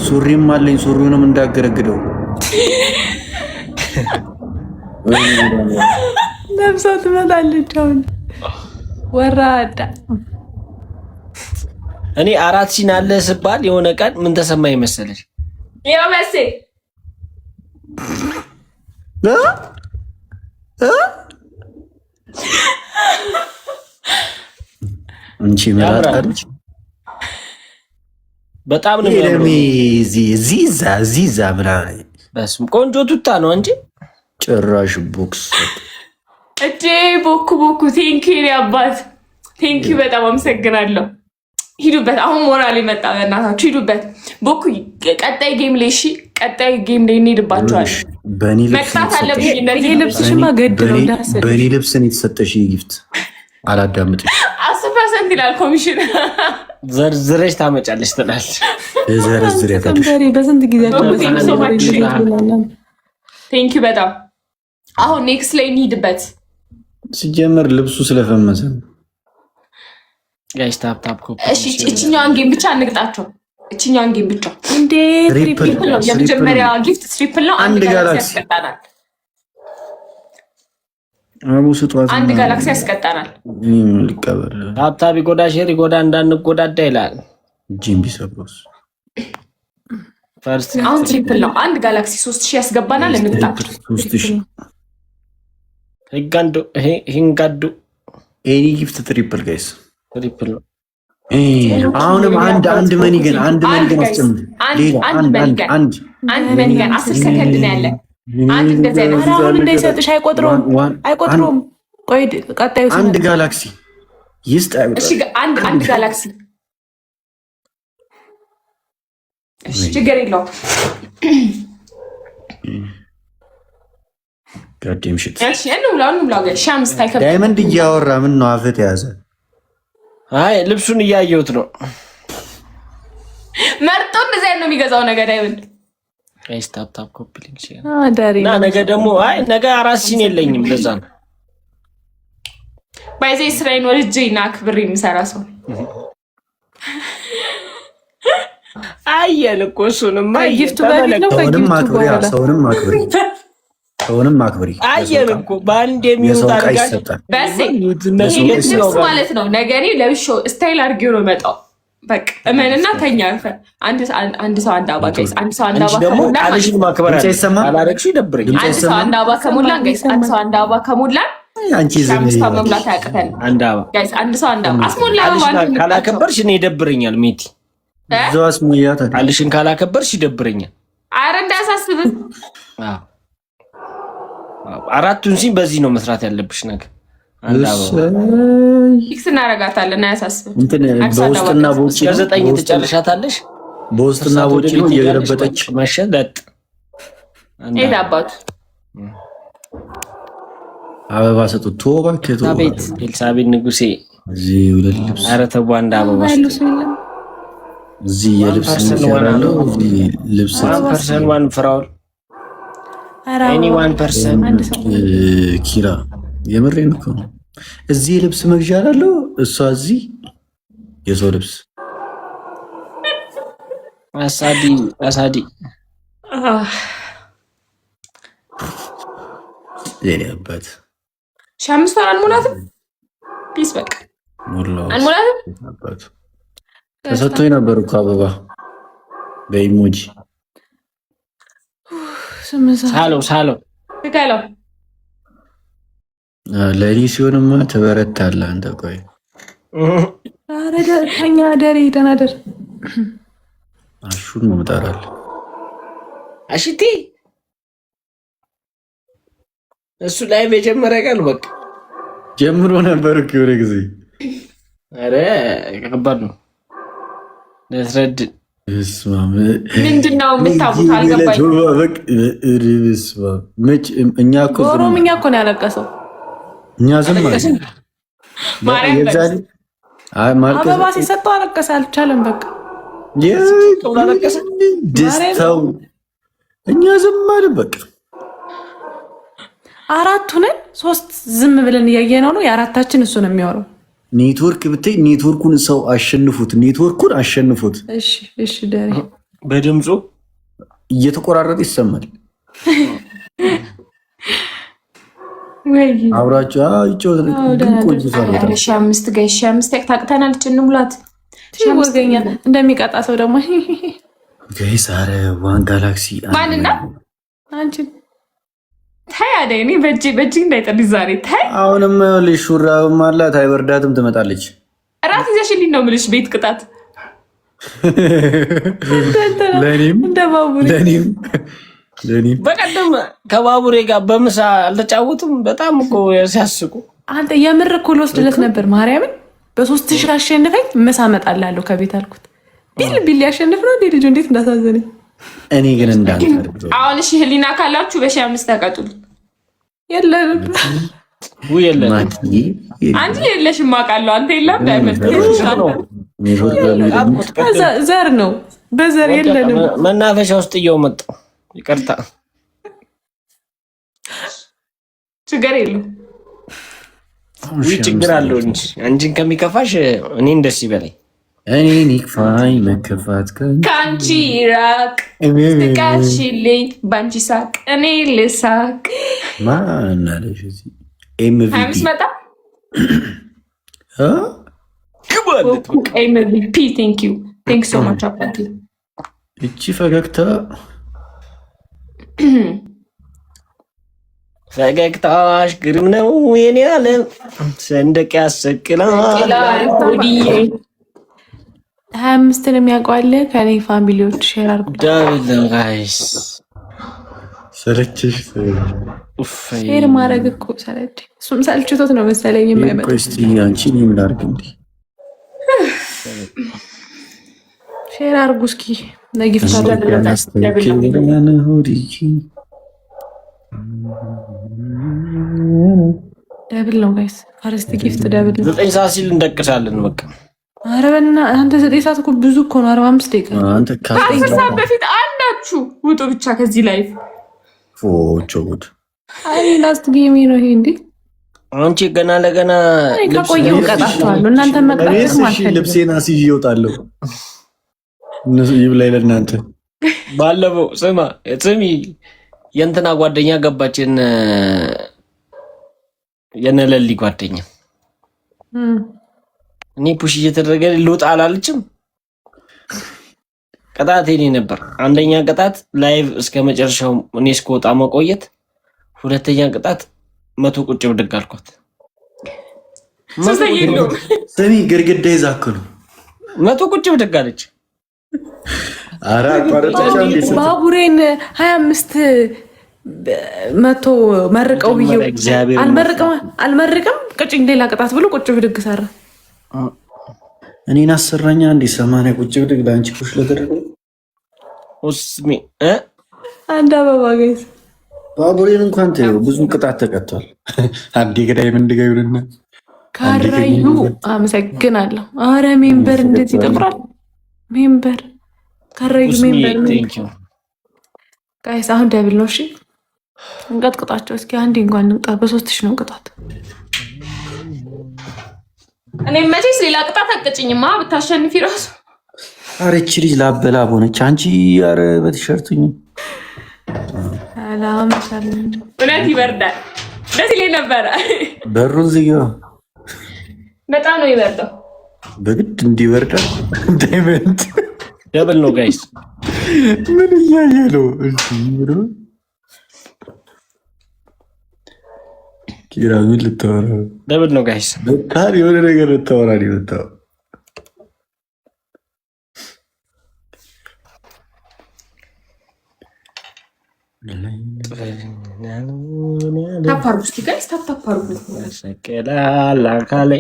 ሱሪም ማለኝ ሱሪውንም እንዳገረግደው ለብሰው ትመጣለች አሁን ወራዳ። እኔ 4 ሲን አለ ስባል የሆነ ቀን ምን ተሰማኝ መሰለሽ? ያው በሴ እንቺ መላጣለች በጣም ነው ዚዛ ምናምን በስም ቆንጆ ቱታ ነው እንጂ ጭራሽ ቦክስ እጄ ቦኩ ቴንኪው አባት ቴንኪው በጣም አመሰግናለሁ። ሂዱበት አሁን ሞራል ይመጣ በእናታችሁ ሂዱበት። ቦኩ ቀጣይ ጌም ላይ እሺ፣ ቀጣይ ጌም ላይ እንሄድባችኋል። በእኔ መቅጣት አለብኝ። እንደዚህ ልብስሽማ ገድ ነው እንዳሰደ በእኔ ልብስ ነው የተሰጠሽ ጊፍት። አላዳምጥሽ 10% ይላል ኮሚሽን። ዘርዝረሽ ታመጫለሽ ትላለች። ዘርዝር ያታለሽ በስንት ጊዜያችሁ ቴንኪው በጣም አሁን ኔክስት ላይ እንሂድበት። ሲጀመር ልብሱ ስለፈመሰ ጋይስ ታፕ ኮፒ እሺ፣ እቺኛዋን ጌም ብቻ እንቅጣቸው። እቺኛዋን ጌም ብቻ እንዴ ትሪፕል ነው የመጀመሪያ ጊፍት ትሪፕል ነው። አንድ ጋላክሲ ያስቀጣናል። አንድ ጋላክሲ ያስቀጣናል። ልቀበል ታፕ ይጎዳ ሼር ይጎዳ እንዳንጎዳዳ ይላል ጂምቢ ሰብሮስ ፈርስት አሁን ትሪፕል ነው። አንድ ጋላክሲ 3000 ያስገባናል። እንቅጣቸው 3000 ሂንጋዱ ኤኒ ጊፍት ትሪፕል ጋይስ ትሪፕል ነው። አሁንም አንድ መኒገን አስጨምር። ሌላ አንድ መኒገን 10 ሰከንድ ነው ያለ። አንድ እንደዚህ አይነት አሁን እንዳይሰጥሽ አይቆጥሩም። ቆይ ቀጣዩ አንድ ጋላክሲ ይስጥ። እሺ አንድ ጋላክሲ እሺ፣ ችግር የለውም። ጋዴም ሽት እሺ፣ እንብላው ጋር ሻምስ ታይከብ ዳይመንድ እያወራ ምን ነው አፈት ያዘ? አይ ልብሱን እያየሁት ነው። መርጦ እንደዚህ ነው የሚገዛው ነገር ዳይመንድ። ጋይስ ታፕ ኮፒ ሊንክ ሼር ዳሪና ነገ ደግሞ ነገ 4 ሲን የለኝም። ለዛ ነው ባይዘ እስራኤል ወልጄና ክብሬ የሚሰራ ሰው አየን እኮ እሱንም ጊፍቱ በፊት ነው። ሰውንም አክብሪ። አየን እኮ በአንድ የሚወጣ አድርጋችሁ በሴ ማለት ነው። ነገ እኔ ለብሼው ስታይል አድርጌው ነው የመጣው። በቃ እመንና ተኛ። አንድ ሰው አንድ አበባ ጋይስ፣ አንድ ሰው አንድ አበባ ደግሞ ከሞላ ቃልሽን ማክበር አላደረግሽ ይደብረኝ። አንድ ሰው አንድ አበባ ከሞላ ጋይስ፣ አንድ ሰው አንድ አበባ ከሞላ አንቺ ዘመን አምስት መብላት አያቅተን። አንድ አበባ ጋይስ፣ አንድ ሰው አንድ አበባ አስሞላ። አበባ ካላከበርሽ እኔ ይደብረኛል። ሜቲ ዛስ ሙያታ ቃልሽን ካላከበርሽ ይደብረኛል። አረ እንዳያሳስብህ። አራቱን ሲም በዚህ ነው መስራት ያለብሽ ነገር። አንድ አበባ ፊክስ እናረጋታለን። አያሳስብህ። እንትን በውስጥና በውጭ ከዘጠኝ ትጨርሻታለሽ። በውስጥና በውጭ ነው እየገለበጠች መሸለጥ ኤት አባቱ አበባ ሰጡት። ተወባከቱ ቤት ኤልሳቤጥ ንጉሴ እዚህ ሁለት ልብስ። ኧረ ተው አንድ አበባ እዚህ የልብስ ይሰራለው። እዚህ ልብስ 1% 1 ፍራውል ኤኒ 1% ኪራ የምሬን እኮ ነው። እዚህ የልብስ መግዣ አለው። እሷ እዚህ የሰው ልብስ አሳዲ የኔ አባት 5 ወር አንሞላትም። ፒስ በቃ አንሞላትም። አባቱ ተሰጥቶኝ ነበር እኮ አበባ በኢሞጂ ሳሎ ለእኔ ሲሆንማ ትበረታለህ አንተ። ቆይ ተኛ ደሪ ተናደር አሹን መምጣራል አሽቲ እሱ ላይ በጀመረ ቀን በቃ ጀምሮ ነበር እኮ የሆነ ጊዜ። አረ ከባድ ነው ለስረድ ምንድነው የምታውቁት? አልገባኝም። እኛ እኮ ኦሮምኛ እኮ ነው ያለቀሰው። እኛ ዝም ማለት አበባ ሲሰጠው አለቀሰ። አልቻለም በቃ ደስታው። እኛ ዝም ማለት በቃ አራት ሁነን 3 ዝም ብለን እያየነው ነው። የአራታችን እሱ ነው የሚያወራው። ኔትወርክ ብታይ ኔትወርኩን ሰው አሸንፉት። ኔትወርኩን አሸንፉት። እሺ ደሪ በድምፁ እየተቆራረጠ ይሰማል። ወይ አብራችሁ ይጮህ ቆይ ሰራታ 5 ጋር 5 ታቅተናል። እንሙላት ወገኛ እንደሚቀጣ ሰው ደግሞ ጋይስ። አረ ዋን ጋላክሲ ማንና አንቺ ታያደ እኔ በእጅ እንዳይጠልሽ ዛሬ ታይ። አሁንም ሹራብም አላት አይበርዳትም፣ ትመጣለች። እራት ይዘሽልኝ ነው የምልሽ። ቤት ቅጣት ለኔም በቀደም ከባቡሬ ጋር በምሳ አልተጫወቱም። በጣም እኮ ሲያስቁ። አንተ የምር እኮ ልወስድለት ነበር ማርያምን። በ3000 አሸንፈኝ ምሳ እመጣላለሁ ከቤት አልኩት። ቢል ያሸንፍ ነው እንዴ ልጁ? እንዴት እንዳሳዘነኝ። እኔ ግን እንዳንተ አሁን እሺ ህሊና ካላችሁ በ5 ተቀጡል። የለንም የለም አንቺ የለሽም አውቃለሁ። አንተ የለም ዳይመንድ ዘር ነው። በዘር የለንም። መናፈሻ ውስጥ እየመጣሁ ይቅርታ፣ ችግር የለም። ችግር አለው እንጂ አንቺን ከሚከፋሽ እኔን ደስ ይበለኝ። እኔን ይክፋኝ መከፋት ከአንቺ ራቅ ስቃሽልኝ ባንቺ ሳቅ እኔ ልሳቅ። ማናለሽ እዚህ ሀምስ መጣ MVP ቴንክ ዩ ሶ ማች አባቴ። እቺ ፈገግታ ፈገግታሽ ግርም ነው የኔ ዓለም ሰንደቅ ያሰቅላል። 25 የሚያውቀዋለ ከኔ ፋሚሊዎች ሼር አድርጉ። ዳብል ጋይስ ሰለችሽ። ሼር ማድረግ እኮ ሰለች። እሱም ሰልችቶት ነው መሰለኝ የማይመጣው። እስቲ አንቺ ምን ላድርግ እንዴ? ሼር አድርጉ እስኪ ለጊፍት ደብል ነው ጋይስ። ፈርስት ጊፍት ደብል ነው። 9 ሰዓት ሲል እንደቅሳለን በቃ። ኧረ በእናትህ አንተ 9 ሰዓት እኮ ብዙ እኮ ነው። 45 ደቂቃ አንተ ከ10 ሰዓት በፊት አንዳችሁ ውጡ ብቻ ከዚህ ላይ ፎቾድ። አይ ላስት ጌም ነው ይሄ እንዴ? አንቺ ገና ለገና ከቆየው ቀጣችኋለሁ። እናንተ መቅጣት ማለት ነው። ልብሴን አስይዤ እወጣለሁ። እነሱ ይብላኝ ለእናንተ። ባለፈው ስሚ የእንትና ጓደኛ ገባችን፣ የነለሊ ጓደኛ። እኔ ፑሽ እየተደረገ ልውጣ አላለችም። ቅጣት የኔ ነበር። አንደኛ ቅጣት ላይቭ እስከ መጨረሻው እኔ እስከወጣ መቆየት። ሁለተኛ ቅጣት 100 ቁጭ ብድግ አልኳት። ስሚ ግድግዳ ይዛክሉ 100 ቁጭ ብድግ አለች። ኧረ አቋረጠች። ባቡሬን 25 መቶ መርቀው ብዬው አልመርቅም ቅጭኝ ሌላ ቅጣት ብሎ ቁጭ ብድግ ሰራ። እኔን አሰራኛ እንዴ 80 ቁጭ ብድግ ለአንቺ ኩሽ ለተደረገ ኡስሚ አንድ አበባ ጋይስ ባቡሬን እንኳን ተይው ብዙ ቅጣት ተቀጥቷል። አንዴ ገዳይ ምንድገውልና ካራዩ አመሰግናለሁ። አረ ሜምበር እንደዚህ ይጠቁራል። ሜምበር ካራዩ ሜምበር ጋይስ አሁን ደብል ነው። እሺ እንቀጥቅጣቸው እስኪ አንዴ እንኳን እንውጣ። በ3000 ነው ቅጣት። እኔ መቼስ ሌላ ቅጣት አትቀጭኝማ ብታሸንፊ ራሱ። ኧረ እቺ ልጅ ላበላ ሆነች። አንቺ ኧረ በቲሸርቱኝ ሰላም ሰላም። እውነት ይበርዳል። ደስ ይለኝ ነበረ። በሩን ዝጊው። በጣም ነው ይበርዳው። በግድ እንዲበርዳል። ዳይመንድ ደብል ነው ጋይስ። ምን እያየ ነው? እሺ ብሎ ኪራ ምን ልታወራ? ደብል ነው ጋይስ። በቃ የሆነ ነገር ልታወራ ነው የወጣው። ታፓሩ እስኪ ጋይስ ታፓሩ ሰቀላላ ካለ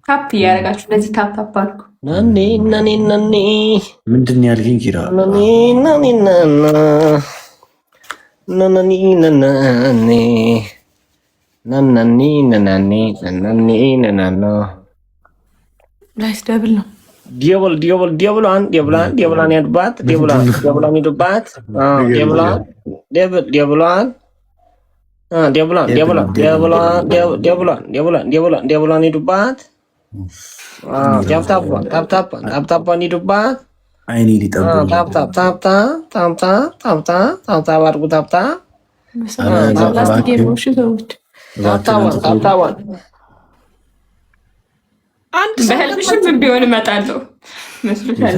ታፕ እያደረጋችሁ እንደዚህ ታፕ አድርጉ። ናኒ ናኒ ናኒ ምንድን ነው ያልከኝ ኪራ? ናኒ ናኒ ናና ናኒ ናኒ ናኒ ናኒ ናኒ ናና ጋይስ ደብል ነው። ዲያብሎን ያድባት ዲያብሎን ይዱባት ዲያብሎን ይዱባት ታፕታፓን ይዱባት አይኔ ሊጠብ ታፕታፕ አድርጉ ላስት ጌም ነው። እሺ ሰዎች ታፕታዋን አንድ በህልምሽም ምን ቢሆን እመጣለሁ መስሎሻል።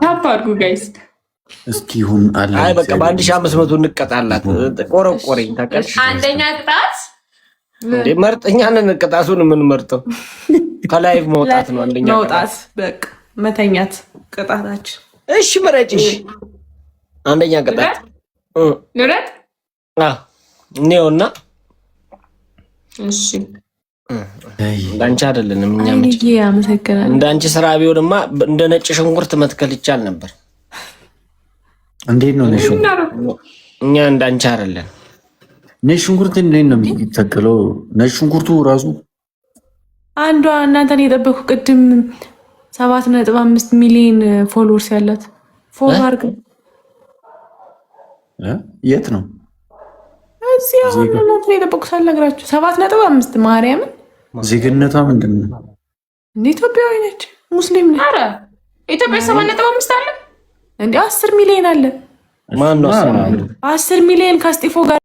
ታፕ አድርጉ ጋይስ እስኪ ሁን አለ። አይ በቃ በ1500 እንቀጣላት። ቆረቆረኝ ታውቃለሽ። አንደኛ ቅጣት እንደ መርጠኛን ቅጣቱን ምን መርጠው ከላይቭ መውጣት ነው። አንደኛ መውጣት በቃ መተኛት ቅጣታችን። እሺ ምረጭሽ። አንደኛ ቅጣት ንረት ነውና እሺ እንዳንቺ አይደለንም እኛ ምን ያመሰግናል። እንዳንቺ ስራ ቢሆንማ እንደ ነጭ ሽንኩርት መትከል ይቻል ነበር። እንዴት ነው ነሽ? እኛ እንዳንቺ አይደለን። ነጭ ሽንኩርት እንዴት ነው የሚተከለው? ነጭ ሽንኩርቱ ራሱ አንዷ እናንተን የጠበኩ ቅድም 7.5 ሚሊዮን ፎሎወርስ ያላት ፎሎ አድርግ። የት ነው? እዚህ አሁን እናንተን የጠበኩ ሳልነግራችሁ 7.5 ማርያምን። ዜግነቷ ምንድን ነው? ኢትዮጵያዊ ነች፣ ሙስሊም ነች። ኧረ ኢትዮጵያ 7.5 አለ እንዴ? 10 ሚሊዮን አለ። ማን ነው 10 ሚሊዮን ከስጢፎ ጋር